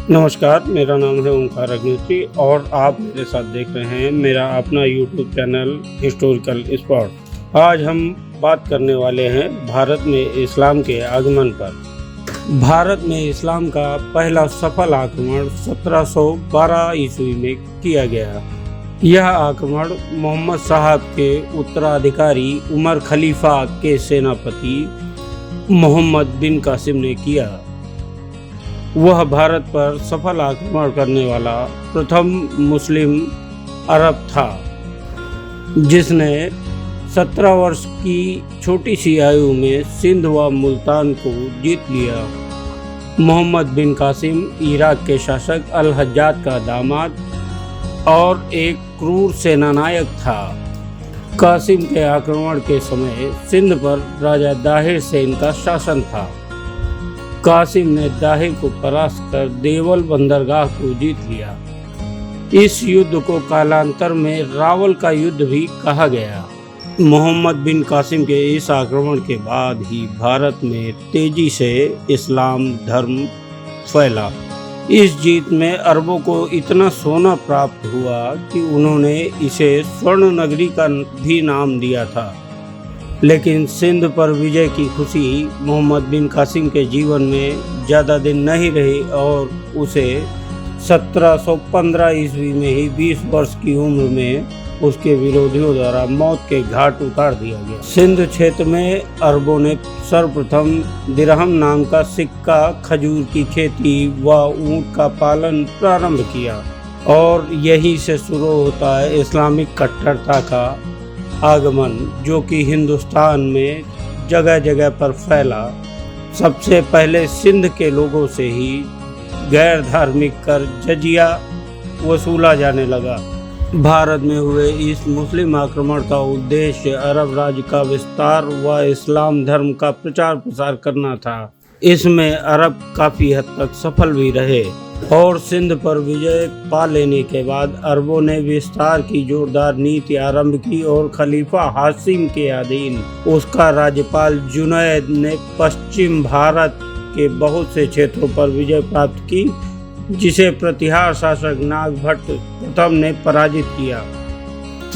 नमस्कार, मेरा नाम है ओंकार अग्निहोत्री और आप मेरे साथ देख रहे हैं मेरा अपना यूट्यूब चैनल हिस्टोरिकल स्पॉट। आज हम बात करने वाले हैं भारत में इस्लाम के आगमन पर। भारत में इस्लाम का पहला सफल आक्रमण 1712 ईस्वी में किया गया। यह आक्रमण मोहम्मद साहब के उत्तराधिकारी उमर खलीफा के सेनापति मोहम्मद बिन कासिम ने किया। वह भारत पर सफल आक्रमण करने वाला प्रथम मुस्लिम अरब था, जिसने 17 वर्ष की छोटी सी आयु में सिंध व मुल्तान को जीत लिया। मोहम्मद बिन कासिम इराक के शासक अल हज्जाज का दामाद और एक क्रूर सेनानायक था। कासिम के आक्रमण के समय सिंध पर राजा दाहिर सेन का शासन था। कासिम ने दाहिर को परास्त कर देवल बंदरगाह को जीत लिया। इस युद्ध को कालांतर में रावल का युद्ध भी कहा गया। मोहम्मद बिन कासिम के इस आक्रमण के बाद ही भारत में तेजी से इस्लाम धर्म फैला। इस जीत में अरबों को इतना सोना प्राप्त हुआ कि उन्होंने इसे स्वर्ण नगरी का भी नाम दिया था। लेकिन सिंध पर विजय की खुशी मोहम्मद बिन कासिम के जीवन में ज़्यादा दिन नहीं रही और उसे 1715 ईस्वी में ही 20 वर्ष की उम्र में उसके विरोधियों द्वारा मौत के घाट उतार दिया गया। सिंध क्षेत्र में अरबों ने सर्वप्रथम दिरहम नाम का सिक्का, खजूर की खेती व ऊंट का पालन प्रारंभ किया और यहीं से शुरू होता है इस्लामिक कट्टरता का आगमन, जो कि हिंदुस्तान में जगह जगह पर फैला। सबसे पहले सिंध के लोगों से ही गैर धार्मिक कर जजिया वसूला जाने लगा। भारत में हुए इस मुस्लिम आक्रमण का उद्देश्य अरब राज्य का विस्तार व इस्लाम धर्म का प्रचार प्रसार करना था। इसमें अरब काफ़ी हद तक सफल भी रहे और सिंध पर विजय पा लेने के बाद अरबों ने विस्तार की जोरदार नीति आरंभ की और खलीफा हाशिम के अधीन उसका राज्यपाल जुनैद ने पश्चिम भारत के बहुत से क्षेत्रों पर विजय प्राप्त की, जिसे प्रतिहार शासक नागभट्ट प्रथम ने पराजित किया।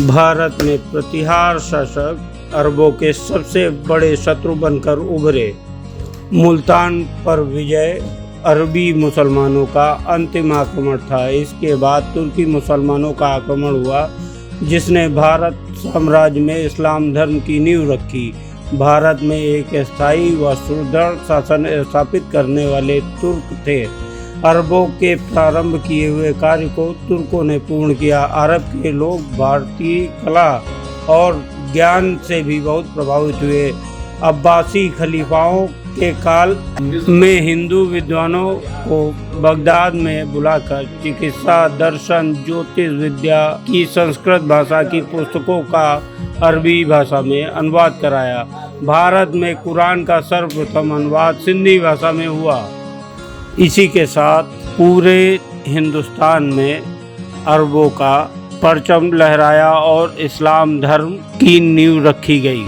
भारत में प्रतिहार शासक अरबों के सबसे बड़े शत्रु बनकर उभरे। मुल्तान पर विजय अरबी मुसलमानों का अंतिम आक्रमण था। इसके बाद तुर्की मुसलमानों का आक्रमण हुआ, जिसने भारत साम्राज्य में इस्लाम धर्म की नींव रखी। भारत में एक स्थायी व सुदृढ़ शासन स्थापित करने वाले तुर्क थे। अरबों के प्रारंभ किए हुए कार्य को तुर्कों ने पूर्ण किया। अरब के लोग भारतीय कला और ज्ञान से भी बहुत प्रभावित हुए। अब्बासी खलीफाओं के काल में हिंदू विद्वानों को बगदाद में बुलाकर चिकित्सा, दर्शन, ज्योतिष विद्या की संस्कृत भाषा की पुस्तकों का अरबी भाषा में अनुवाद कराया। भारत में कुरान का सर्वप्रथम अनुवाद सिंधी भाषा में हुआ। इसी के साथ पूरे हिंदुस्तान में अरबों का परचम लहराया और इस्लाम धर्म की नींव रखी गई।